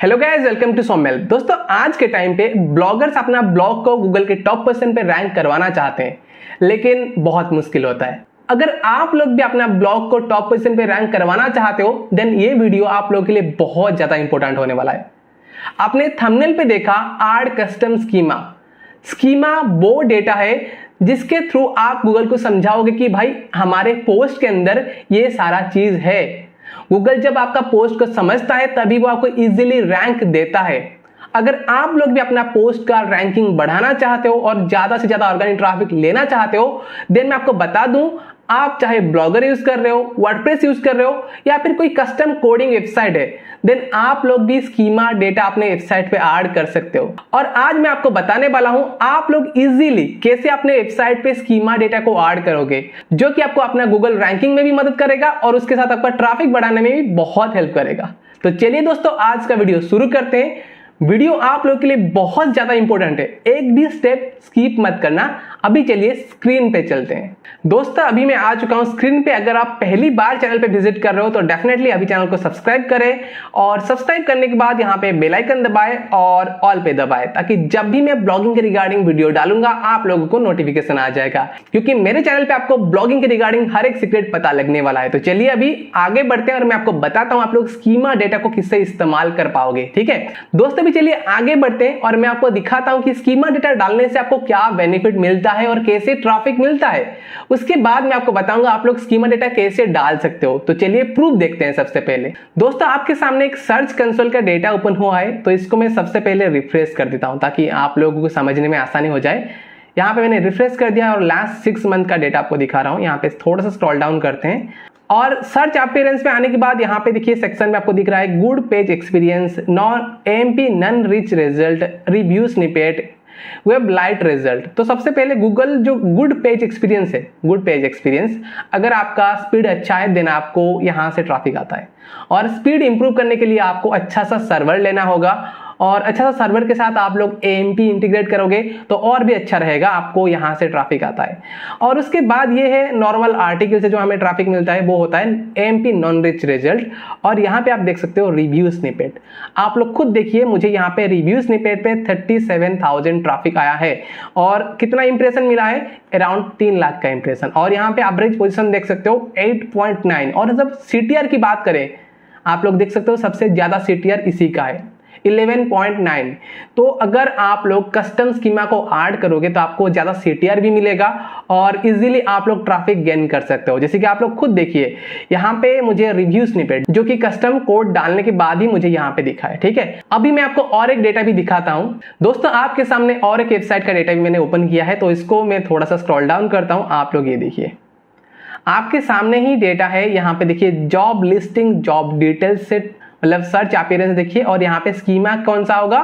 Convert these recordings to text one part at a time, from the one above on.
Hello guys, welcome to सोमेल। दोस्तों, आज के टाइम पे ब्लॉगर्स अपना ब्लॉग को गूगल के टॉप पोजीशन पे रैंक करवाना चाहते हैं, लेकिन बहुत मुश्किल होता है। अगर आप लोग भी अपना ब्लॉग को टॉप पोजीशन पे रैंक करवाना चाहते हो, देन ये वीडियो आप लोगों के लिए बहुत ज्यादा इंपॉर्टेंट होने वाला है। आपने थंबनेल पे देखा ऐड कस्टम स्कीमा। स्कीमा वो डेटा है जिसके थ्रू आप गूगल को समझाओगे कि भाई हमारे पोस्ट के अंदर ये सारा चीज है। गूगल जब आपका पोस्ट को समझता है तभी वो आपको इजीली रैंक देता है। अगर आप लोग भी अपना पोस्ट का रैंकिंग बढ़ाना चाहते हो और ज्यादा से ज्यादा ऑर्गेनिक ट्रैफिक लेना चाहते हो, देन मैं आपको बता दूं, आप चाहे ब्लॉगर यूज कर रहे हो, वर्डप्रेस यूज कर रहे हो या फिर कोई कस्टम कोडिंग वेबसाइट है, देन आप लोग भी स्कीमा डेटा अपने वेबसाइट पे ऐड कर सकते हो। और आज मैं आपको बताने वाला हूं आप लोग इजीली कैसे अपने वेबसाइट पे स्कीमा डेटा को ऐड करोगे, जो कि आपको अपना गूगल रैंकिंग में भी मदद करेगा और उसके साथ आपका ट्रैफिक बढ़ाने में भी बहुत हेल्प करेगा। तो चलिए दोस्तों, आज का वीडियो शुरू करते हैं। वीडियो आप लोगों के लिए बहुत ज्यादा इंपॉर्टेंट है, एक भी स्टेप स्किप मत करना। अभी चलिए स्क्रीन पे चलते हैं। दोस्तों, अभी मैं आ चुका हूं स्क्रीन पे। अगर आप पहली बार चैनल पे विजिट कर रहे हो तो डेफिनेटली अभी चैनल को सब्सक्राइब करें और सब्सक्राइब करने के बाद यहाँ पे बेल आइकन दबाएं और ऑल पे दबाएं, ताकि जब भी मैं ब्लॉगिंग के रिगार्डिंग वीडियो डालूंगा आप लोगों को नोटिफिकेशन आ जाएगा, क्योंकि मेरे चैनल पे आपको ब्लॉगिंग के रिगार्डिंग हर एक सीक्रेट पता लगने वाला है। तो चलिए अभी आगे बढ़ते हैं और मैं आपको बताता हूं आप लोग स्कीमा डेटा को किससे इस्तेमाल कर पाओगे। ठीक है दोस्तों, भी चलिए आगे बढ़ते हैं और मैं आपको दिखाता हूं कि स्कीमा डेटा डालने से आपको क्या बेनिफिट मिलता है और कैसे ट्रैफिक मिलता है। उसके बाद मैं आपको बताऊंगा आप लोग स्कीमा डेटा कैसे डाल सकते हो। तो चलिए प्रूफ देखते हैं। सबसे पहले दोस्तों, आपके सामने एक सर्च कंसोल का डेटा ओपन हुआ है, तो इसको मैं सबसे पहले रिफ्रेश कर देता हूं ताकि आप लोगों को समझने में आसानी हो जाए। यहाँ पे मैंने रिफ्रेश कर दिया और लास्ट 6 मंथ का डेटा आपको दिखा रहा हूं। यहाँ पे थोड़ा सा स्क्रॉल डाउन करते हैं और सर्च अपीयरेंस पे आने के बाद यहाँ पे देखिए सेक्शन में आपको दिख रहा है good page experience, non AMP, non rich result, review snippet, web light result. तो सबसे पहले गूगल जो गुड पेज एक्सपीरियंस है, गुड पेज एक्सपीरियंस, अगर आपका स्पीड अच्छा है देन आपको यहाँ से ट्रैफिक आता है। और स्पीड इंप्रूव करने के लिए आपको अच्छा सा सर्वर लेना होगा और अच्छा सा सर्वर के साथ आप लोग एएमपी इंटीग्रेट करोगे तो और भी अच्छा रहेगा, आपको यहाँ से ट्रैफिक आता है। और उसके बाद ये है नॉर्मल आर्टिकल से जो हमें ट्रैफिक मिलता है, वो होता है एएमपी नॉन रिच रिजल्ट। और यहाँ पे आप देख सकते हो रिव्यू स्निपेट। आप लोग खुद देखिए, मुझे यहाँ पे रिव्यू स्निपेट पे 37,000 ट्रैफिक आया है और कितना इंप्रेशन मिला है, अराउंड 3 लाख का इंप्रेशन। और यहाँ पे एवरेज पोजीशन देख सकते हो 8.9। और जब सीटीआर की बात करें, आप लोग देख सकते हो सबसे ज्यादा सीटीआर इसी का है 11.9। तो अगर आप लोग कस्टम स्कीमा को ऐड करोगे तो आपको ज्यादा सीटीआर भी मिलेगा और इजीली आप लोग ट्रैफिक गेन कर सकते हो। जैसे कि आप लोग खुद देखिए, यहाँ पे मुझे रिव्यू स्निपेट जो कि कस्टम कोड डालने के बाद ही मुझे यहाँ पे दिखा है। ठीक है, अभी मैं आपको और एक डेटा भी दिखाता हूँ। दोस्तों, आपके सामने और एक वेबसाइट का डेटा भी मैंने ओपन किया है, तो इसको मैं थोड़ा सा स्क्रॉल डाउन करता हूँ। आप लोग ये देखिए, आपके सामने ही डेटा है। यहाँ पे देखिए जॉब लिस्टिंग, जॉब डिटेल्स से मतलब सर्च अपीयरेंस देखिए, और यहाँ पे स्कीमा कौन सा होगा,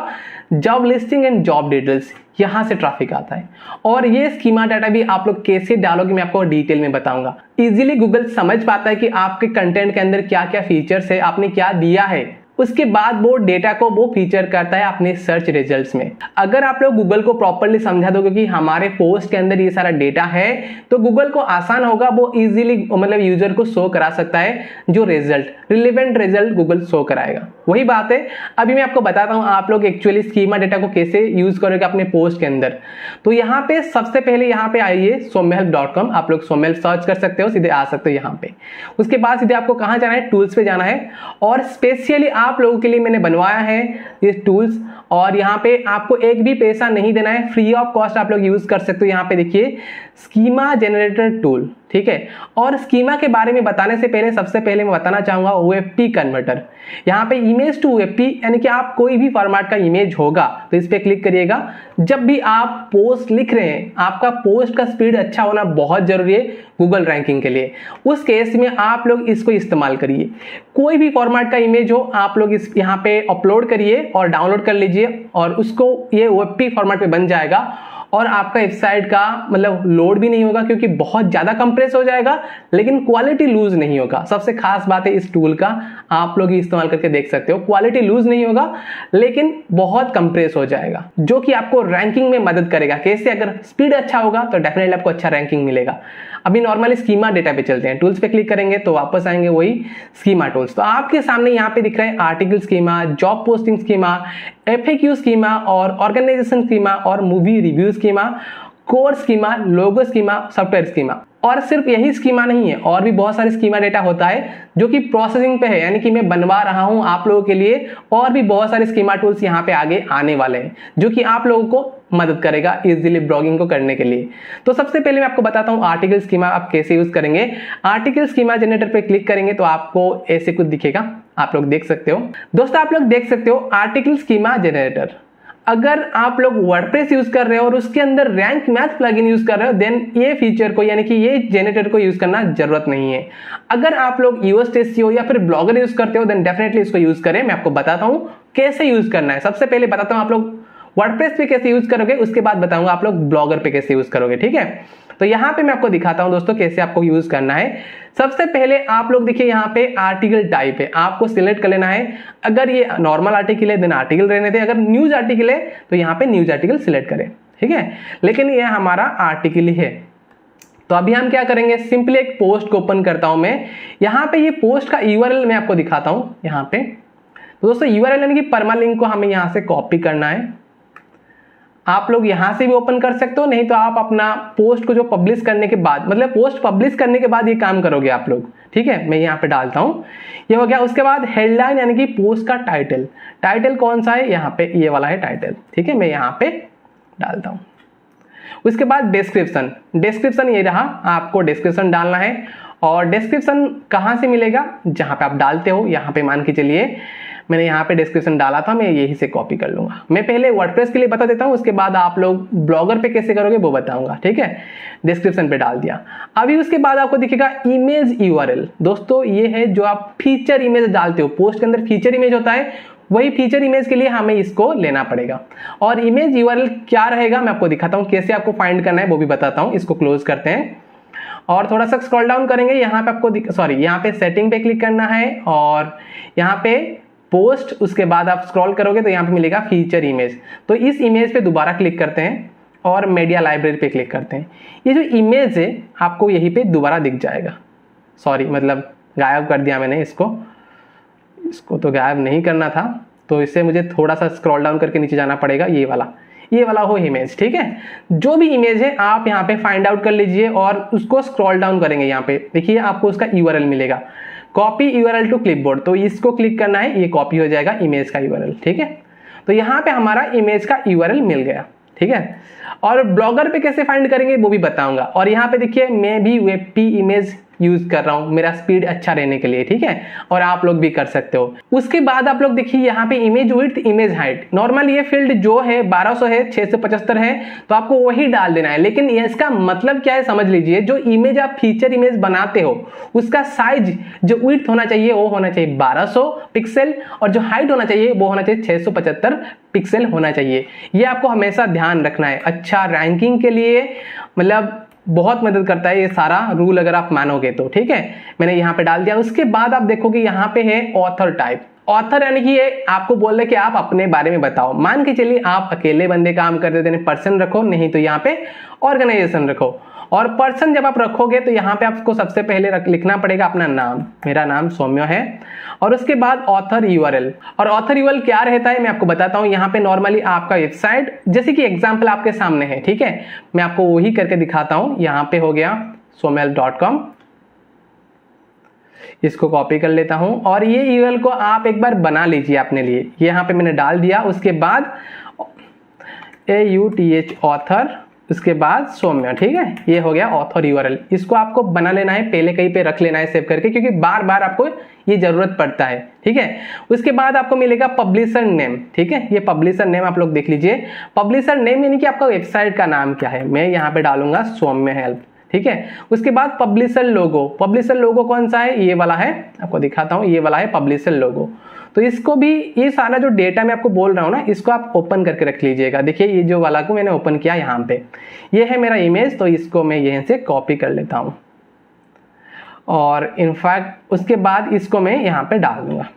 job listing and job details, यहाँ से ट्रैफिक आता है। और ये स्कीमा डाटा भी आप लोग कैसे डालोगे मैं आपको डिटेल में बताऊंगा। इजीली गूगल समझ पाता है कि आपके कंटेंट के अंदर क्या क्या फीचर्स है, आपने क्या दिया है, उसके बाद वो डेटा को वो फीचर करता है अपने सर्च रिजल्ट्स में। अगर आप लोग गूगल को प्रॉपर्ली समझा दोगे कि हमारे पोस्ट के अंदर ये सारा डेटा है, तो गूगल को आसान होगा, वो इजीली मतलब यूजर को शो करा सकता है जो result, relevant result Google show कराएगा। वही बात है, अभी मैं आपको बताता हूं आप लोग एक्चुअली स्कीमा डेटा को कैसे यूज करोगे अपने पोस्ट के अंदर। तो यहाँ पे सबसे पहले यहाँ पे आइए somelhelp.com, आप लोग सोमेल सर्च कर सकते हो, सीधे आ सकते हो यहाँ पे। उसके बाद सीधे आपको कहाँ जाना है, टूल्स पे जाना है। और स्पेशली आप लोगों के लिए मैंने बनवाया है ये टूल्स, और यहाँ पे आपको एक भी पैसा नहीं देना है, फ्री ऑफ कॉस्ट आप लोग यूज कर सकते हो। यहाँ पे देखिए स्कीमा जनरेटर टूल, ठीक है। और स्कीमा के बारे में बताने से पहले सबसे पहले मैं बताना चाहूंगा ओएफपी कन्वर्टर। यहाँ पे इमेज टू ओएफपी, यानी कि आप कोई भी फॉर्मेट का इमेज होगा तो इस पे क्लिक करिएगा। जब भी आप पोस्ट लिख रहे हैं, आपका पोस्ट का स्पीड अच्छा होना बहुत जरूरी है गूगल रैंकिंग के लिए। उस केस में आप लोग इसको इस्तेमाल करिए। कोई भी फॉर्मेट का इमेज हो, आप लोग इस यहाँ पे अपलोड करिए और डाउनलोड कर लीजिए और उसको ये ओएफपी फॉर्मेट पे बन जाएगा। और आपका वेबसाइट का मतलब लोड भी नहीं होगा क्योंकि बहुत ज़्यादा कंप्रेस हो जाएगा, लेकिन क्वालिटी लूज नहीं होगा। सबसे खास बात है इस टूल का, आप लोग इस्तेमाल करके देख सकते हो, क्वालिटी लूज नहीं होगा लेकिन बहुत कंप्रेस हो जाएगा, जो कि आपको रैंकिंग में मदद करेगा। कैसे? अगर स्पीड अच्छा होगा तो डेफिनेटली आपको अच्छा रैंकिंग मिलेगा। अभी नॉर्मली स्कीमा डेटा पे चलते हैं, टूल्स पे क्लिक करेंगे तो वापस आएंगे वही स्कीमा टूल्स। तो आपके सामने यहाँ पे दिख रहा है article schema, job posting schema, FAQ schema और ऑर्गेनाइजेशन स्कीमा और movie review schema, course schema, logo schema, software schema. और सिर्फ यही स्कीमा नहीं है, और भी बहुत सारे स्कीमा डेटा होता है जो कि प्रोसेसिंग पे है, यानी कि मैं बनवा रहा हूं आप लोगों के लिए। और भी बहुत सारे स्कीमा टूल्स यहाँ पे आगे आने वाले हैं जो कि आप लोगों को मदद करेगा इजीली ब्लॉगिंग को करने के लिए। तो सबसे पहले मैं आपको बताता हूँ आर्टिकल स्कीमा आप कैसे यूज करेंगे। आर्टिकल स्कीमा जनरेटर पे क्लिक करेंगे तो आपको ऐसे कुछ दिखेगा, आप लोग देख सकते हो। दोस्तों आप लोग देख सकते हो आर्टिकल स्कीमा जनरेटर। अगर आप लोग वर्डप्रेस यूज कर रहे हो और उसके अंदर रैंक मैथ प्लगइन यूज कर रहे हो, देन ये फीचर को यानी कि ये जनरेटर को यूज करना जरूरत नहीं है। अगर आप लोग यूएस SEO या फिर ब्लॉगर यूज करते हो देन डेफिनेटली इसको यूज करें। मैं आपको बताता हूं कैसे यूज करना है। सबसे पहले बताता हूं आप लोग वर्डप्रेस पे कैसे यूज करोगे, उसके बाद बताऊंगा आप लोग ब्लॉगर पे कैसे यूज करोगे, ठीक है। तो यहाँ पे मैं आपको दिखाता हूं दोस्तों कैसे आपको यूज करना है। सबसे पहले आप लोग देखिए यहाँ पे आर्टिकल टाइप है, आपको सिलेक्ट कर लेना है। अगर ये नॉर्मल आर्टिकल है देन आर्टिकल रहने दे, अगर न्यूज आर्टिकल है तो यहाँ पे न्यूज आर्टिकल सिलेक्ट करें, ठीक है। लेकिन ये हमारा आर्टिकल ही है। तो अभी हम क्या करेंगे, सिंपली एक पोस्ट को ओपन करता हूं मैं। यहाँ पे ये पोस्ट का URL मैं आपको दिखाता हूं यहाँ पे। तो दोस्तों URL यानी कि परमालिंक को हमें यहाँ से कॉपी करना है। आप लोग यहां से भी ओपन कर सकते हो, नहीं तो आप अपना पोस्ट को जो पब्लिश करने के बाद, मतलब पोस्ट पब्लिश करने के बाद ये काम करोगे आप लोग, ठीक है। मैं यहाँ पे डालता हूं, ये हो गया। उसके बाद हेडलाइन यानी कि पोस्ट का टाइटल, टाइटल कौन सा है, यहाँ पे ये वाला है टाइटल, ठीक है। मैं यहाँ पे डालता हूं। उसके बाद डिस्क्रिप्शन, डिस्क्रिप्शन ये रहा, आपको डिस्क्रिप्शन डालना है। और डिस्क्रिप्शन कहाँ से मिलेगा, जहाँ पे आप डालते हो। यहाँ पे मान के चलिए मैंने यहाँ पे डिस्क्रिप्शन डाला था, मैं यही से कॉपी कर लूंगा। मैं पहले वर्डप्रेस के लिए बता देता हूँ, उसके बाद आप लोग ब्लॉगर पे कैसे करोगे वो बताऊंगा, ठीक है। डिस्क्रिप्शन पे डाल दिया। अभी उसके बाद आपको दिखेगा इमेज URL। दोस्तों ये है जो आप फीचर इमेज डालते हो, पोस्ट के अंदर फीचर इमेज होता है, वही फीचर इमेज के लिए हमें इसको लेना पड़ेगा। और इमेज URL क्या रहेगा मैं आपको दिखाता हूँ, कैसे आपको फाइंड करना है वो भी बताता हूँ। इसको क्लोज करते हैं और थोड़ा सा स्क्रॉल डाउन करेंगे। यहाँ पे आपको यहाँ पे सेटिंग पे क्लिक करना है और यहाँ पे पोस्ट, उसके बाद आप स्क्रॉल करोगे तो यहाँ पे मिलेगा फीचर इमेज। तो इस इमेज पे दोबारा क्लिक करते हैं और मीडिया लाइब्रेरी पे क्लिक करते हैं। ये जो इमेज है आपको यहीं पे दोबारा दिख जाएगा। मतलब गायब कर दिया मैंने इसको तो गायब नहीं करना था, तो इससे मुझे थोड़ा सा स्क्रॉल डाउन करके नीचे जाना पड़ेगा। ये वाला हो इमेज, ठीक है। जो भी इमेज है आप यहाँ पे फाइंड आउट कर लीजिए और उसको स्क्रॉल डाउन करेंगे। यहाँ पे देखिए आपको उसका URL मिलेगा, कॉपी URL टू क्लिपबोर्ड। तो इसको क्लिक करना है, ये कॉपी हो जाएगा इमेज का URL, ठीक है। तो यहाँ पे हमारा इमेज का URL मिल गया, ठीक है। और ब्लॉगर पे कैसे फाइंड करेंगे वो भी बताऊंगा। और यहाँ पे देखिए मैं भी WebP इमेज यूज कर रहा हूँ मेरा स्पीड अच्छा रहने के लिए, ठीक है। और आप लोग भी कर सकते हो। उसके बाद आप लोग देखिए यहाँ पे image width, image height. Normal ये फील्ड जो है 1200 है, 675 है, तो आपको वही डाल देना है। लेकिन इसका मतलब क्या है समझ लीजिए, जो इमेज आप फीचर इमेज बनाते हो उसका साइज जो विड्थ होना चाहिए वो होना चाहिए 1200 पिक्सल और जो हाइट होना चाहिए वो होना चाहिए 675 पिक्सल होना चाहिए। ये आपको हमेशा ध्यान रखना है। अच्छा रैंकिंग के लिए मतलब बहुत मदद करता है ये सारा रूल, अगर आप मानोगे तो, ठीक है। मैंने यहाँ पे डाल दिया। उसके बाद आप देखोगे यहाँ पे है ऑथर टाइप। ऑथर यानी कि ये आपको बोल रहे कि आप अपने बारे में बताओ। मान के चलिए आप अकेले बंदे काम करते थे, पर्सन रखो, नहीं तो यहाँ पे ऑर्गेनाइजेशन रखो। और पर्सन जब आप रखोगे तो यहाँ पे आपको सबसे पहले लिखना पड़ेगा अपना नाम। मेरा नाम सौम्य है। और उसके बाद ऑथर URL। और ऑथर URL क्या रहता है मैं आपको बताता हूँ। यहाँ पे नॉर्मली आपका वेबसाइट, जैसे कि एग्जाम्पल आपके सामने है, ठीक है। मैं आपको वही करके दिखाता हूँ। यहाँ पे हो गया soumya.com, इसको कॉपी कर लेता हूँ और ये URL को आप एक बार बना लीजिए अपने लिए। यहाँ पे मैंने डाल दिया। उसके बाद AUTH ऑथर, उसके बाद सौम्य, ठीक है। ये हो गया ऑथर URL। इसको आपको बना लेना है, पहले कहीं पे रख लेना है सेव करके, क्योंकि बार बार आपको ये जरूरत पड़ता है, ठीक है। उसके बाद आपको मिलेगा पब्लिशर नेम, ठीक है। ये पब्लिशर नेम आप लोग देख लीजिए। पब्लिशर नेम यानी कि आपका वेबसाइट का नाम क्या है। मैं यहाँ पे डालूंगा सौम्य हेल्प, ठीक है। उसके बाद पब्लिशर लोगो। पब्लिशर लोगो कौन सा है, ये वाला है, आपको दिखाता हूँ। ये वाला है पब्लिशर लोगो। तो इसको भी, ये सारा जो डेटा मैं आपको बोल रहा हूँ ना, इसको आप ओपन करके रख लीजिएगा। देखिए ये जो वाला को मैंने ओपन किया यहाँ पे, ये है मेरा इमेज, तो इसको मैं यहीं से कॉपी कर लेता हूँ और इनफैक्ट उसके बाद इसको मैं यहाँ पे डाल दूंगा।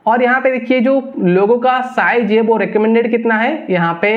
और यहाँ पे देखिए जो लोगों का साइज है वो रिकमेंडेड कितना है, यहाँ पे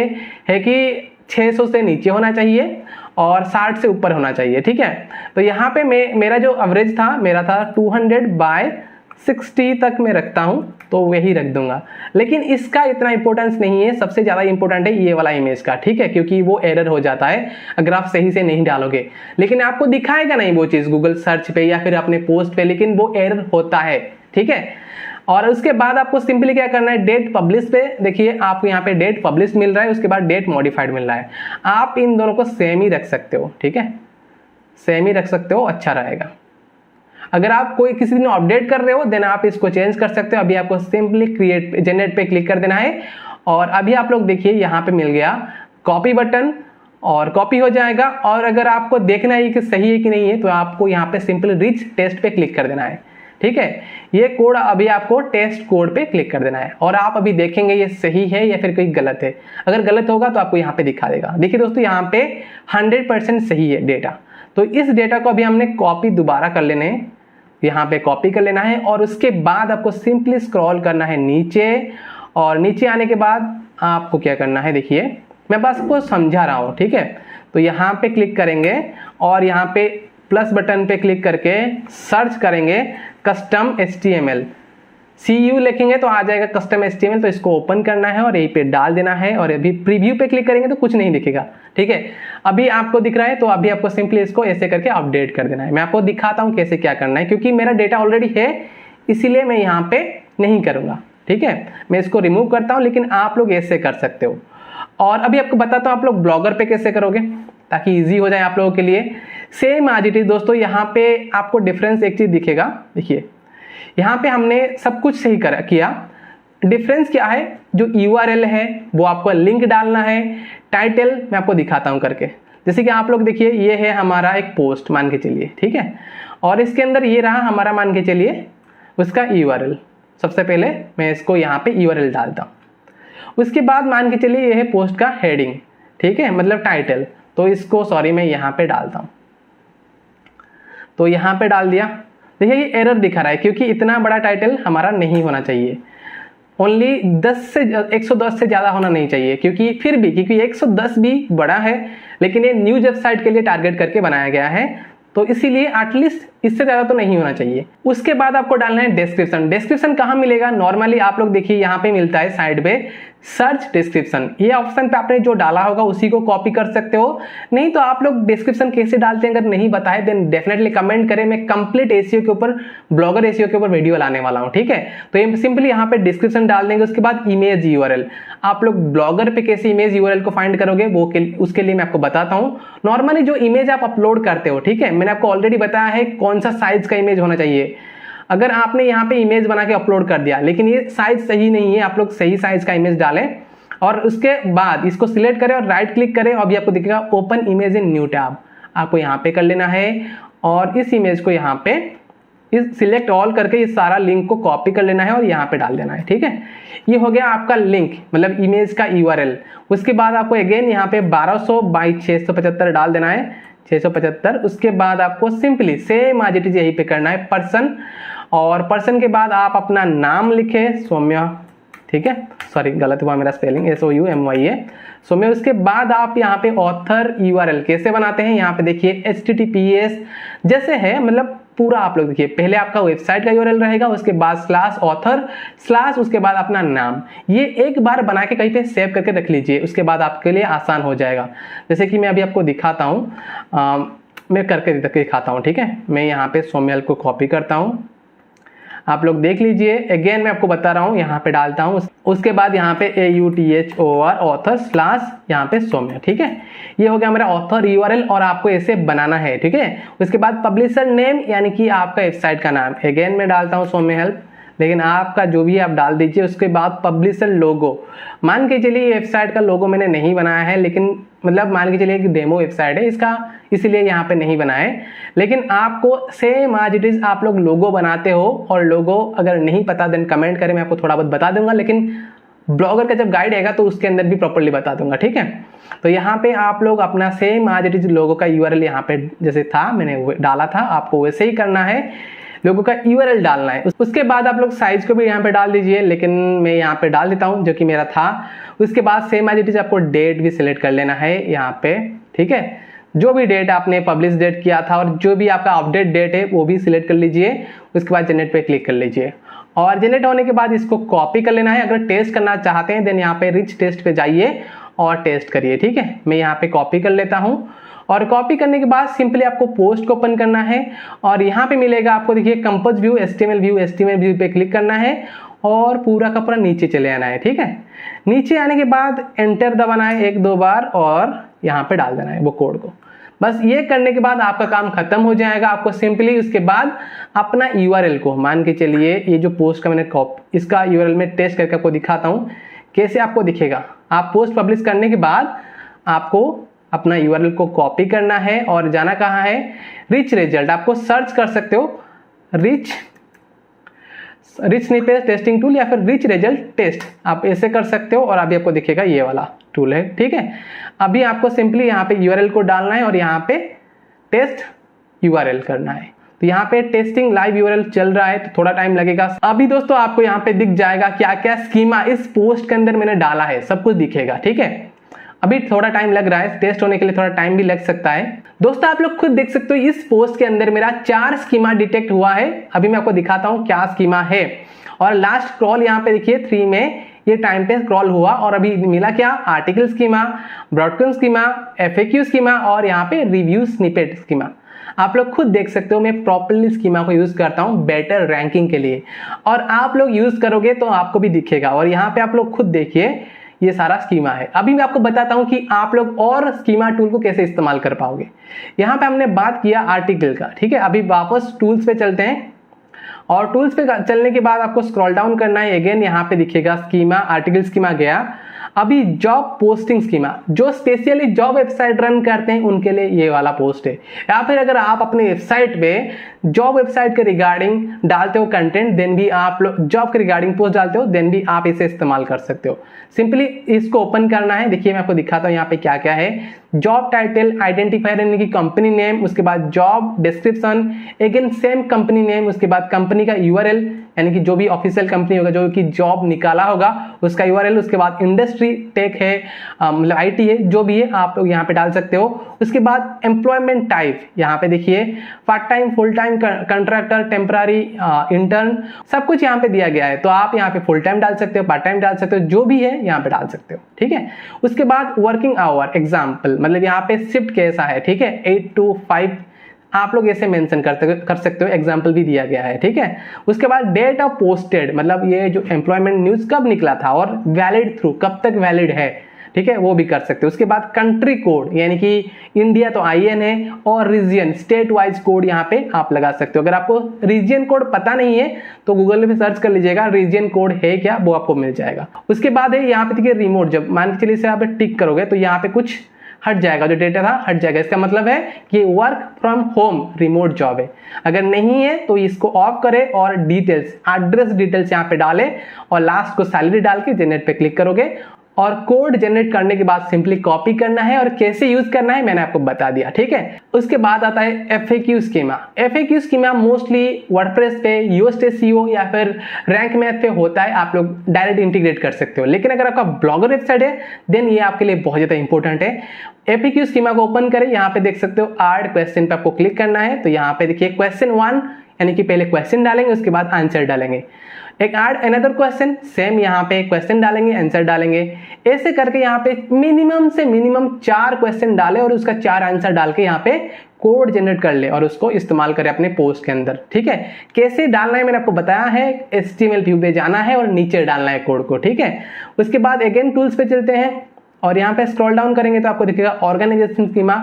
है कि 600 से नीचे होना चाहिए और 60 से ऊपर होना चाहिए, ठीक है। तो यहाँ पे मेरा जो एवरेज था, मेरा था 200/60 तक मैं रखता हूँ, तो वही रख दूंगा। लेकिन इसका इतना इंपॉर्टेंस नहीं है, सबसे ज़्यादा इंपॉर्टेंट है ये वाला इमेज का, ठीक है, क्योंकि वो एरर हो जाता है अगर आप सही से नहीं डालोगे। लेकिन आपको दिखाएगा नहीं वो चीज़ गूगल सर्च पे या फिर अपने पोस्ट पे, लेकिन वो एरर होता है, ठीक है। और उसके बाद आपको सिंपली क्या करना है, डेट पब्लिश पे देखिए आपको यहाँ पे डेट पब्लिश मिल रहा है, उसके बाद डेट मॉडिफाइड मिल रहा है। आप इन दोनों को सेम ही रख सकते हो, ठीक है, सेम ही रख सकते हो, अच्छा रहेगा। अगर आप कोई किसी दिन अपडेट कर रहे हो देन आप इसको चेंज कर सकते हो। अभी आपको सिंपली क्रिएट जनरेट पे क्लिक कर देना है और अभी आप लोग देखिए यहाँ पे मिल गया कॉपी बटन और कॉपी हो जाएगा। और अगर आपको देखना है कि सही है कि नहीं है तो आपको यहाँ पे सिंपली रिच टेस्ट पे क्लिक कर देना है, ठीक है। ये कोड अभी आपको टेस्ट कोड पे क्लिक कर देना है और आप अभी देखेंगे ये सही है या फिर कोई गलत है। अगर गलत होगा तो आपको यहाँ पे दिखा देगा। देखिए दोस्तों यहाँ पे 100% सही है डेटा। तो इस डेटा को अभी हमने कॉपी दोबारा कर लेने, यहाँ पे कॉपी कर लेना है और उसके बाद आपको सिंपली स्क्रॉल करना है नीचे। और नीचे आने के बाद आपको क्या करना है, देखिए मैं बस को समझा रहा हूँ, ठीक है। तो यहाँ पे क्लिक करेंगे और यहाँ पे प्लस बटन पे क्लिक करके सर्च करेंगे कस्टम HTML, CU लिखेंगे तो आ जाएगा कस्टम HTML। तो इसको ओपन करना है और यहीं पे डाल देना है और अभी प्रीव्यू पे क्लिक करेंगे तो कुछ नहीं दिखेगा, ठीक है। अभी आपको दिख रहा है तो अभी आपको सिंपली इसको ऐसे करके अपडेट कर देना है। मैं आपको दिखाता हूँ कैसे क्या करना है, क्योंकि मेरा डेटा ऑलरेडी है इसीलिए मैं यहाँ पे नहीं करूँगा, ठीक है। मैं इसको रिमूव करता हूँ, लेकिन आप लोग ऐसे कर सकते हो। और अभी आपको बताता हूँ आप लोग ब्लॉगर पे कैसे करोगे ताकि इजी हो जाए आप लोगों के लिए। सेम आज इट इज दोस्तों, यहाँ पे आपको डिफरेंस एक चीज दिखेगा। देखिए यहाँ पे हमने सब कुछ सही किया। डिफरेंस क्या है, जो URL है वो आपको लिंक डालना है। टाइटल मैं आपको दिखाता हूँ करके, जैसे कि आप लोग देखिए ये है हमारा एक पोस्ट मान के चलिए, ठीक है। और इसके अंदर ये रहा हमारा मान के चलिए उसका URL। सबसे पहले मैं इसको यहाँ पे URL डालता हूँ। उसके बाद मान के चलिए ये है पोस्ट का हेडिंग, ठीक है, मतलब टाइटल। तो इसको सॉरी मैं यहाँ पे डालता हूँ, तो यहाँ पे डाल दिया। देखिए ये एरर दिखा रहा है क्योंकि इतना बड़ा टाइटल हमारा नहीं होना चाहिए। ओनली 110 से ज़्यादा होना नहीं चाहिए, क्योंकि फिर भी क्योंकि 110 भी बड़ा है, लेकिन ये न्यूज वेबसाइट के लिए टारगेट करके बनाया गया है, तो इसीलिए एटलीस्ट इससे ज़्यादा तो नहीं होना चाहिए। उसके बाद आपको डालना है डिस्क्रिप्शन। डिस्क्रिप्शन कहाँ मिलेगा, नॉर्मली आप लोग देखिए यहाँ पे मिलता है साइड पे सर्च डिस्क्रिप्शन। ये ऑप्शन पे आपने जो डाला होगा उसी को कॉपी कर सकते हो। नहीं तो आप लोग डिस्क्रिप्शन कैसे डालते हैं अगर नहीं बताए देन डेफिनेटली कमेंट करें। मैं कंप्लीट एसईओ के ऊपर, ब्लॉगर एसईओ के ऊपर वीडियो लाने वाला हूँ, ठीक है। तो ये सिंपली यहाँ पे डिस्क्रिप्शन डाल देंगे। उसके बाद इमेज URL, आप लोग ब्लॉगर पे कैसे इमेज URL को फाइंड करोगे वो उसके लिए मैं आपको बताता हूँ। नॉर्मली जो इमेज आप अपलोड करते हो, ठीक है, मैंने आपको ऑलरेडी बताया है कौन सा साइज का इमेज होना चाहिए। अगर आपने यहाँ पे इमेज बना के अपलोड कर दिया लेकिन ये साइज सही नहीं है, आप लोग सही साइज का इमेज डालें और उसके बाद इसको सिलेक्ट करें और राइट क्लिक करें। अभी आपको दिखेगा open image in new tab, आपको यहाँ पे कर लेना है और इस इमेज को यहाँ पे इस सिलेक्ट ऑल करके इस सारा लिंक को कॉपी कर लेना है और यहाँ पे डाल देना है, ठीक है। ये हो गया आपका लिंक, मतलब इमेज का URL। उसके बाद आपको अगेन यहाँ पे 1200/675 डाल देना है, 675। उसके बाद आपको सिंपली सेम आज इट इज यहीं पे करना है पर्सन, और पर्सन के बाद आप अपना नाम लिखे सौम्या, ठीक है, सॉरी गलत हुआ मेरा स्पेलिंग, SOUMYA सौम्या। उसके बाद आप यहाँ पे ऑथर URL कैसे बनाते हैं, यहाँ पे देखिए HTTPS जैसे है, मतलब पूरा आप लोग देखिए पहले आपका वेबसाइट का URL रहेगा, उसके बाद /author/ उसके बाद अपना नाम। ये एक बार बना के कहीं पे सेव करके रख लीजिए, उसके बाद आपके लिए आसान हो जाएगा। जैसे कि मैं अभी आपको दिखाता हूँ, मैं करके दिखाता हूँ, ठीक है। मैं यहाँ पे सौम्यल को कॉपी करता हूँ, आप लोग देख लीजिए। अगेन मैं आपको बता रहा हूँ, यहाँ पे डालता हूँ। उसके बाद यहाँ पे AUTHOR ऑथर/ यहाँ पे सौम्या, ठीक है। ये हो गया मेरा ऑथर URL और आपको ऐसे बनाना है, ठीक है। उसके बाद पब्लिशर नेम यानी कि आपका वेबसाइट का नाम, अगेन मैं डालता हूँ सौम्या हेल्प। लेकिन आपका जो भी आप डाल दीजिए। उसके बाद पब्लिशर लोगो, मान के चलिए वेबसाइट का लोगो मैंने नहीं बनाया है, लेकिन मतलब मान के चलिए एक डेमो वेबसाइट है इसका, इसीलिए यहाँ पे नहीं बनाया है। लेकिन आपको सेम आज इट इज आप लोग लोगो बनाते हो, और लोगो अगर नहीं पता देन कमेंट करें, मैं आपको थोड़ा बहुत बता दूंगा, लेकिन ब्लॉगर का जब गाइड आएगा तो उसके अंदर भी प्रॉपर्ली बता दूंगा, ठीक है। तो यहाँ पे आप लोग अपना सेम आज इट इज लोगो का यूआरएल यहाँ पे जैसे था मैंने डाला था, आपको वैसे ही करना है, लोगों का यूआरएल डालना है। उसके बाद आप लोग साइज को भी यहाँ पे डाल दीजिए, लेकिन मैं यहाँ पे डाल देता हूँ जो कि मेरा था। उसके बाद सेम एज इट इज आपको डेट भी सिलेक्ट कर लेना है यहाँ पे, ठीक है। जो भी डेट आपने पब्लिश डेट किया था और जो भी आपका अपडेट डेट है वो भी सिलेक्ट कर लीजिए। उसके बाद जनरेट पे क्लिक कर लीजिए, और जनरेट होने के बाद इसको कॉपी कर लेना है। अगर टेस्ट करना चाहते हैं देन यहाँ पे रिच टेस्ट पे जाइए और टेस्ट करिए, ठीक है। मैं यहाँ पे कॉपी कर लेता हूँ, और कॉपी करने के बाद सिंपली आपको पोस्ट को ओपन करना है, और यहाँ पे मिलेगा आपको देखिए कंपोज व्यू, एचटीएमएल व्यू पे क्लिक करना है, और पूरा का पूरा नीचे चले आना है, ठीक है। नीचे आने के बाद एंटर दबाना है 1-2 बार, और यहाँ पे डाल देना है वो कोड को। बस ये करने के बाद आपका काम खत्म हो जाएगा। आपको सिंपली उसके बाद अपना यूआरएल को, मान के चलिए ये जो पोस्ट का मैंने इसका यूआरएल में टेस्ट करके आपको दिखाता हूँ कैसे आपको दिखेगा। आप पोस्ट पब्लिश करने के बाद आपको अपना यूआरएल को कॉपी करना है, और जाना कहाँ है, रिच रिजल्ट। आपको सर्च कर सकते हो रिच स्निपेट टेस्टिंग टूल या फिर रिच रिजल्ट टेस्ट, आप ऐसे कर सकते हो, और अभी आपको दिखेगा ये वाला टूल है, ठीक है। अभी आपको सिंपली यहाँ पे यूआरएल को डालना है और यहाँ पे टेस्ट यूआरएल करना है। तो यहाँ पे टेस्टिंग लाइव यूआरएल चल रहा है, तो थोड़ा टाइम लगेगा। अभी दोस्तों आपको यहाँ पे दिख जाएगा क्या क्या स्कीमा इस पोस्ट के अंदर मैंने डाला है, सब कुछ दिखेगा, ठीक है। अभी थोड़ा टाइम लग रहा है, टेस्ट होने के लिए थोड़ा टाइम भी लग सकता है। दोस्तों आप लोग खुद देख सकते हो इस पोस्ट के अंदर मेरा 4 स्कीमा डिटेक्ट हुआ है। अभी मैं आपको दिखाता हूँ क्या स्कीमा है, और लास्ट स्क्रॉल यहाँ पे देखिए 3 में ये टाइम पे स्क्रॉल हुआ, और अभी मिला क्या, article schema, broadcast schema, FAQ schema, और यहाँ पे रिव्यू स्निपेट स्कीमा। आप लोग खुद देख सकते हो मैं प्रॉपर्ली स्कीमा को यूज करता हूँ बेटर रैंकिंग के लिए, और आप लोग यूज करोगे तो आपको भी दिखेगा। और यहाँ पे आप लोग खुद देखिए ये सारा स्कीमा है। अभी मैं आपको बताता हूँ कि आप लोग और स्कीमा टूल को कैसे इस्तेमाल कर पाओगे। यहाँ पे हमने बात किया आर्टिकल का, ठीक है। अभी वापस टूल्स पे चलते हैं, और टूल्स पे चलने के बाद आपको स्क्रॉल डाउन करना है। अगेन यहाँ पे दिखेगा स्कीमा, आर्टिकल स्कीमा गया। अभी जॉब पोस्टिंग स्कीमा, जो स्पेशली जॉब वेबसाइट रन करते हैं उनके लिए ये वाला पोस्ट है। या फिर अगर आप अपने वेबसाइट पे जॉब वेबसाइट के रिगार्डिंग डालते हो कंटेंट, देन भी आप लोग जॉब के रिगार्डिंग पोस्ट डालते हो, देन भी आप इसे इस्तेमाल कर सकते हो। सिंपली इसको ओपन करना है। देखिए मैं आपको दिखाता हूँ यहाँ पे क्या क्या है। जॉब टाइटल, आइडेंटिफायर यानी कि कंपनी नेम, उसके बाद job description, again same company name, उसके बाद कंपनी का यूआरएल यानी कि जो भी ऑफिशियल कंपनी होगा जो कि जॉब निकाला होगा उसका यूआरएल, उसके बाद इंडस्ट्री टेक है, मतलब आईटी है, जो भी है आप लोग यहाँ पे डाल सकते हो। उसके बाद एम्प्लॉयमेंट टाइप, यहाँ पे देखिए part time, full time, contractor, temporary, intern, सब कुछ यहाँ पे दिया गया है। तो आप यहाँ पे फुल टाइम डाल सकते हो, पार्ट टाइम डाल सकते हो, जो भी है यहाँ पे डाल सकते हो, ठीक है। उसके बाद वर्किंग आवर एग्जाम्पल, मतलब यहाँ पे शिफ्ट कैसा है, ठीक है, 8 to 5 आप लोग ऐसे मेंशन कर सकते हो, एग्जाम्पल भी दिया गया है, ठीक है। उसके बाद डेट ऑफ पोस्टेड, मतलब ये जो एम्प्लॉयमेंट न्यूज कब निकला था, और वैलिड थ्रू कब तक वैलिड है, ठीक है, वो भी कर सकते हो। उसके बाद कंट्री कोड यानी कि इंडिया तो IN है, और रीजन स्टेट वाइज कोड यहाँ पे आप लगा सकते हो। अगर आपको रीजन कोड पता नहीं है तो गूगल पे सर्च कर लीजिएगा रीजन कोड है क्या, वो आपको मिल जाएगा। उसके बाद है यहाँ पे देखिए रिमोट, जब मान के चलिए इसे आप टिक करोगे तो यहाँ पे कुछ हट जाएगा, जो डेटा था हट जाएगा। इसका मतलब है कि work from home remote job है। अगर नहीं है तो इसको ऑफ करें और डिटेल्स, एड्रेस डिटेल्स यहाँ पे डालें, और लास्ट को सैलरी डाल के जनरेट पे क्लिक करोगे, और कोड जनरेट करने के बाद सिंपली कॉपी करना है, और कैसे यूज करना है मैंने आपको बता दिया, ठीक है। उसके बाद आता है FAQ schema. FAQ schema mostly WordPress पे, USTSEO या फिर रैंक मैथ पे होता है, आप लोग डायरेक्ट इंटीग्रेट कर सकते हो। लेकिन अगर आपका ब्लॉगर वेबसाइट है देन ये आपके लिए बहुत ज्यादा इंपॉर्टेंट है। FAQ स्कीमा को ओपन करें, यहाँ पे देख सकते हो ऐड क्वेश्चन पे आपको क्लिक करना है। तो यहाँ पे देखिए क्वेश्चन 1 यानी कि पहले क्वेश्चन डालेंगे, उसके बाद आंसर डालेंगे। एक ऐड अनदर क्वेश्चन, सेम यहाँ पे क्वेश्चन डालेंगे, आंसर डालेंगे। ऐसे करके यहाँ पे मिनिमम से मिनिमम 4 क्वेश्चन डाले और उसका 4 आंसर डाल के यहाँ पे कोड जनरेट कर ले और उसको इस्तेमाल करें अपने पोस्ट के अंदर, ठीक है। कैसे डालना है मैंने आपको बताया है, HTML व्यू पे जाना है और नीचे डालना है कोड को, ठीक है। उसके बाद अगेन टूल्स पे चलते हैं, और यहाँ पे स्क्रॉल डाउन करेंगे तो आपको दिखेगा ऑर्गेनाइजेशन स्कीमा।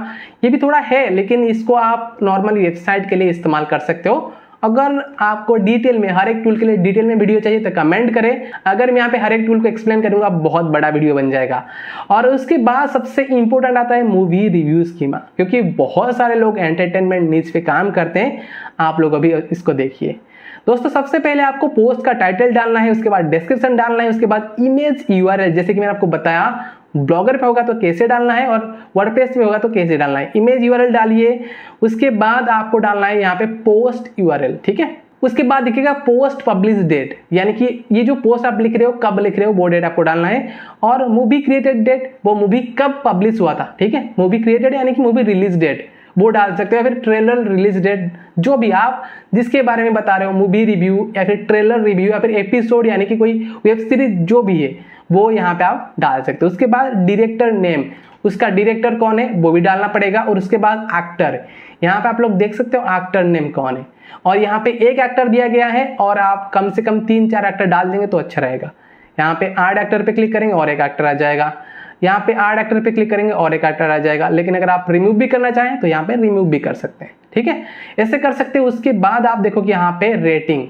ये भी थोड़ा है लेकिन इसको आप नॉर्मल वेबसाइट के लिए इस्तेमाल कर सकते हो, अगर आपको डिटेल में हर एक टूल के लिए डिटेल में वीडियो चाहिए तो कमेंट करें। अगर मैं यहाँ पे हर एक टूल को एक्सप्लेन करूंगा बहुत बड़ा वीडियो बन जाएगा। और उसके बाद सबसे इंपॉर्टेंट आता है मूवी रिव्यू स्कीमा, क्योंकि बहुत सारे लोग एंटरटेनमेंट नीड्स पे काम करते हैं। आप लोग अभी इसको देखिए दोस्तों। सबसे पहले आपको पोस्ट का टाइटल डालना है, उसके बाद डिस्क्रिप्शन डालना है, उसके बाद इमेज यूआरएल, जैसे कि मैंने आपको बताया ब्लॉगर पे होगा तो कैसे डालना है और वर्डप्रेस पे होगा तो कैसे डालना है। इमेज यूआरएल डालिए, उसके बाद आपको डालना है यहाँ पे पोस्ट यूआरएल, ठीक है। उसके बाद देखिएगा पोस्ट पब्लिश डेट, यानी कि ये जो पोस्ट आप लिख रहे हो कब लिख रहे हो वो डेट आपको डालना है। और मूवी क्रिएटेड डेट, वो मूवी कब पब्लिश हुआ था, ठीक है। मूवी क्रिएटेड यानी कि मूवी रिलीज डेट वो डाल सकते हो, या फिर ट्रेलर रिलीज डेट, जो भी आप जिसके बारे में बता रहे हो, मूवी रिव्यू या फिर ट्रेलर रिव्यू या फिर एपिसोड यानी कि कोई वेब सीरीज जो भी है वो यहाँ पे आप डाल सकते हो। उसके बाद डायरेक्टर नेम, उसका डायरेक्टर कौन है वो भी डालना पड़ेगा। और उसके बाद एक्टर, यहाँ पे आप लोग देख सकते हो एक्टर नेम कौन है। और यहाँ पे एक एक्टर दिया गया है और आप कम से कम 3-4 एक्टर डाल देंगे तो अच्छा रहेगा। यहाँ पे ऐड एक्टर पे क्लिक करेंगे और एक एक्टर आ जाएगा, यहाँ पे ऐड एक्टर पे क्लिक करेंगे और एक एक्टर आ जाएगा। लेकिन अगर आप रिमूव भी करना चाहें तो यहाँ पे रिमूव भी कर सकते हैं, ठीक है, ऐसे कर सकते हैं। उसके बाद आप देखो कि यहाँ पे रेटिंग,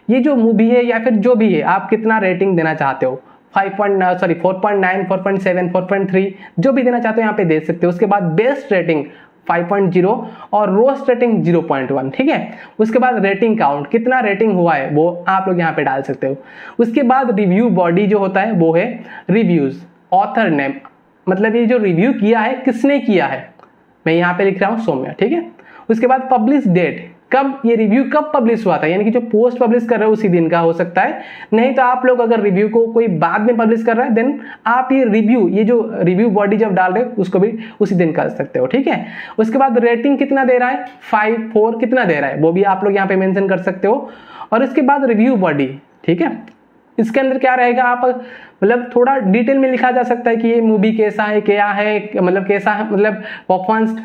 ये जो मूवी है या फिर जो भी है आप कितना रेटिंग देना चाहते हो, 4.9, 4.7, 4.3 जो भी देना चाहते हो यहाँ पे दे सकते हो। उसके बाद बेस्ट रेटिंग 5.0 और रोस्ट रेटिंग 0.1, ठीक है। उसके बाद रेटिंग काउंट, कितना रेटिंग हुआ है वो आप लोग यहाँ पे डाल सकते हो। उसके बाद रिव्यू बॉडी जो होता है वो है रिव्यूज, ऑथर नेम, मतलब ये जो रिव्यू किया है किसने किया है, मैं यहाँ पे लिख रहा हूँ सौम्या, ठीक है। उसके बाद पब्लिश डेट, कब ये रिव्यू कब पब्लिश हुआ था, यानी कि जो पोस्ट पब्लिश कर रहे हो उसी दिन का हो सकता है। नहीं तो आप लोग अगर रिव्यू को कोई बाद में पब्लिश कर रहा है देन आप ये जो रिव्यू बॉडी जब डाल रहे हो उसको भी उसी दिन कर सकते हो, ठीक है। उसके बाद रेटिंग कितना दे रहा है, 5, 4 कितना दे रहा है वो भी आप लोग यहाँ पे मेंशन कर सकते हो। और इसके बाद रिव्यू बॉडी, ठीक है, इसके अंदर क्या रहेगा, आप मतलब थोड़ा डिटेल में लिखा जा सकता है कि ये मूवी कैसा है, क्या है, मतलब कैसा है, मतलब परफॉर्मेंस।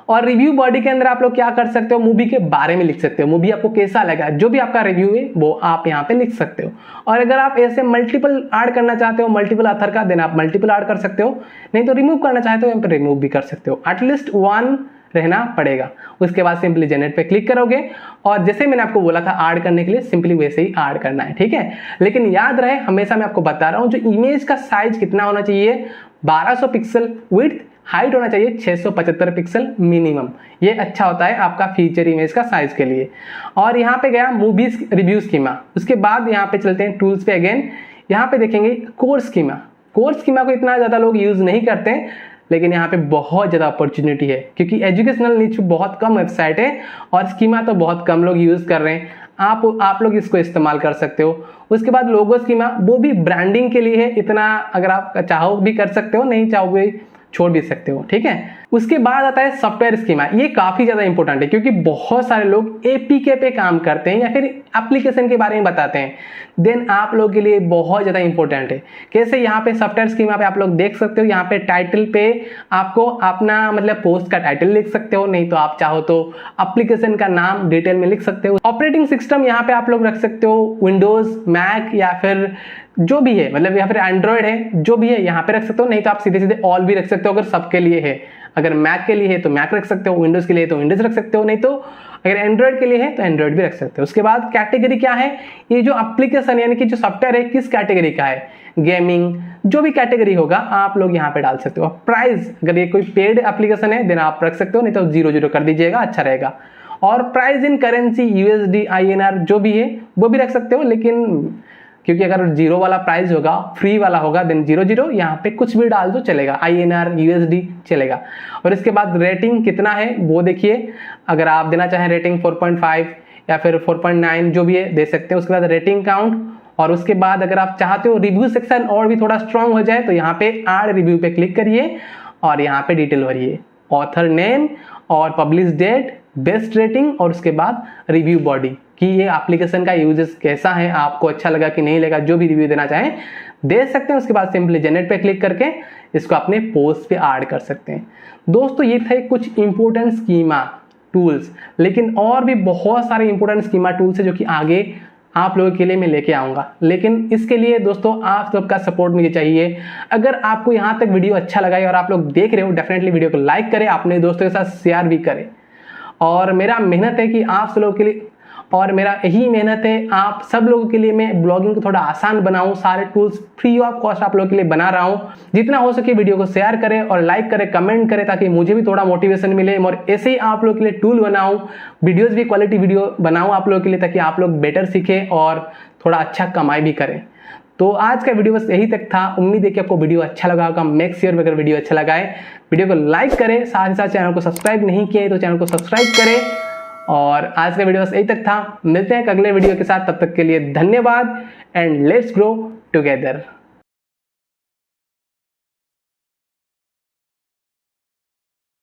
और रिव्यू बॉडी के अंदर आप लोग क्या कर सकते हो, मूवी के बारे में लिख सकते हो, मूवी आपको कैसा लगा, जो भी आपका रिव्यू है वो आप यहाँ पे लिख सकते हो। और अगर आप ऐसे मल्टीपल ऐड करना चाहते हो, मल्टीपल ऑथर का, देन आप मल्टीपल ऐड कर सकते हो। नहीं तो रिमूव करना चाहते हो यहाँ पे रिमूव भी कर सकते हो, एटलीस्ट 1 रहना पड़ेगा। उसके बाद सिंपली जनरेट पे क्लिक करोगे और जैसे मैंने आपको बोला था ऐड करने के लिए सिंपली वैसे ही ऐड करना है, ठीक है। लेकिन याद रहे, हमेशा मैं आपको बता रहा हूँ, जो इमेज का साइज कितना होना चाहिए, 1200 पिक्सल विड्थ, हाइट होना चाहिए 675 पिक्सल मिनिमम। ये अच्छा होता है आपका फीचर इमेज का साइज के लिए। और यहाँ पे गया मूवीज रिव्यू स्कीमा। उसके बाद यहाँ पे चलते हैं टूल्स पे अगेन, यहाँ पे देखेंगे कोर्स स्कीमा। कोर्स स्कीमा को इतना ज़्यादा लोग यूज़ नहीं करते हैं, लेकिन यहाँ पे बहुत ज़्यादा अपॉर्चुनिटी है, क्योंकि एजुकेशनल नीच बहुत कम वेबसाइट है और स्कीमा तो बहुत कम लोग यूज़ कर रहे हैं। आप लोग इसको इस्तेमाल कर सकते हो। उसके बाद लोगो स्कीमा, वो भी ब्रांडिंग के लिए है, इतना अगर आप चाहो भी कर सकते हो, नहीं चाहो भी छोड़ भी सकते हो, ठीक है। उसके बाद आता है सॉफ्टवेयर स्कीमा। ये काफी ज्यादा इंपॉर्टेंट है, क्योंकि बहुत सारे लोग एपीके पे काम करते हैं या फिर एप्लीकेशन के बारे में बताते हैं, देन आप लोग के लिए बहुत ज्यादा इंपॉर्टेंट है। कैसे, यहाँ पे सॉफ्टवेयर स्कीमा पे आप लोग देख सकते हो, यहाँ पे टाइटल पे आपको अपना मतलब पोस्ट का टाइटल लिख सकते हो, नहीं तो आप चाहो तो एप्लीकेशन का नाम डिटेल में लिख सकते हो। ऑपरेटिंग सिस्टम यहाँ पे आप लोग रख सकते हो, विंडोज, मैक या फिर जो भी है, मतलब या फिर एंड्रॉयड है, जो भी है यहाँ पे रख सकते हो। नहीं तो आप सीधे सीधे ऑल भी रख सकते हो अगर सबके लिए है। अगर मैक के लिए है तो मैक रख सकते हो, विंडोज के लिए तो विंडोज रख सकते हो, नहीं तो अगर एंड्रॉयड के लिए है तो एंड्रॉयड भी रख सकते हो। उसके बाद कैटेगरी क्या है, ये जो एप्लीकेशन यानी कि जो सॉफ्टवेयर है किस कैटेगरी का है, गेमिंग, जो भी कैटेगरी होगा आप लोग यहाँ पे डाल सकते हो। प्राइस, अगर ये कोई पेड एप्लीकेशन है देन आप रख सकते हो, नहीं तो 0 कर दीजिएगा, अच्छा रहेगा। और price in currency USD INR जो भी है वो भी रख सकते हो, लेकिन क्योंकि अगर 0 वाला प्राइस होगा, फ्री वाला होगा, देन 0 यहाँ पे कुछ भी डाल दो चलेगा, INR USD चलेगा। और इसके बाद रेटिंग कितना है वो देखिए, अगर आप देना चाहें रेटिंग 4.5 या फिर 4.9 जो भी है दे सकते हैं। उसके बाद रेटिंग काउंट, और उसके बाद अगर आप चाहते हो रिव्यू सेक्शन और भी थोड़ा स्ट्रॉन्ग हो जाए तो यहाँ पे ऐड रिव्यू पे क्लिक करिए और यहाँ पे डिटेल भरिए, ऑथर नेम और पब्लिश डेट, बेस्ट रेटिंग और उसके बाद रिव्यू बॉडी कि ये एप्लीकेशन का यूजेस कैसा है, आपको अच्छा लगा कि नहीं लगा, जो भी रिव्यू देना चाहें दे सकते हैं। उसके बाद सिंपली जनरेट पे क्लिक करके इसको अपने पोस्ट पे ऐड कर सकते हैं। दोस्तों ये थे कुछ इंपॉर्टेंट स्कीमा टूल्स, लेकिन और भी बहुत सारे इंपॉर्टेंट स्कीमा टूल्स है जो कि आगे आप लोगों के लिए मैं लेके आऊँगा। लेकिन इसके लिए दोस्तों आप सबका सपोर्ट मुझे चाहिए। अगर आपको यहाँ तक वीडियो अच्छा लगा है और आप लोग देख रहे हो, डेफिनेटली वीडियो को लाइक करें, अपने दोस्तों के साथ शेयर भी करें। और मेरा मेहनत है कि आप सब लोगों के लिए, और मेरा यही मेहनत है आप सब लोगों के लिए मैं ब्लॉगिंग को थोड़ा आसान बनाऊं, सारे टूल्स फ्री ऑफ कॉस्ट आप लोगों के लिए बना रहा हूं। जितना हो सके वीडियो को शेयर करें और लाइक करें, कमेंट करें, ताकि मुझे भी थोड़ा मोटिवेशन मिले और ऐसे ही आप लोगों के लिए टूल बनाऊं, वीडियोस भी क्वालिटी वीडियो बनाऊं आप लोगों के लिए, ताकि आप लोग बेटर सीखें और थोड़ा अच्छा कमाई भी करें। तो आज का वीडियो बस यही तक था। उम्मीद है कि आपको वीडियो अच्छा लगा होगा। मेक श्योर अगर वीडियो अच्छा लगा है वीडियो को लाइक करें, साथ ही साथ चैनल को सब्सक्राइब नहीं किए तो चैनल को सब्सक्राइब करें। और आज का वीडियो बस यही तक था। मिलते हैं अगले वीडियो के साथ, तब तक के लिए धन्यवाद एंड लेट्स ग्रो टुगेदर।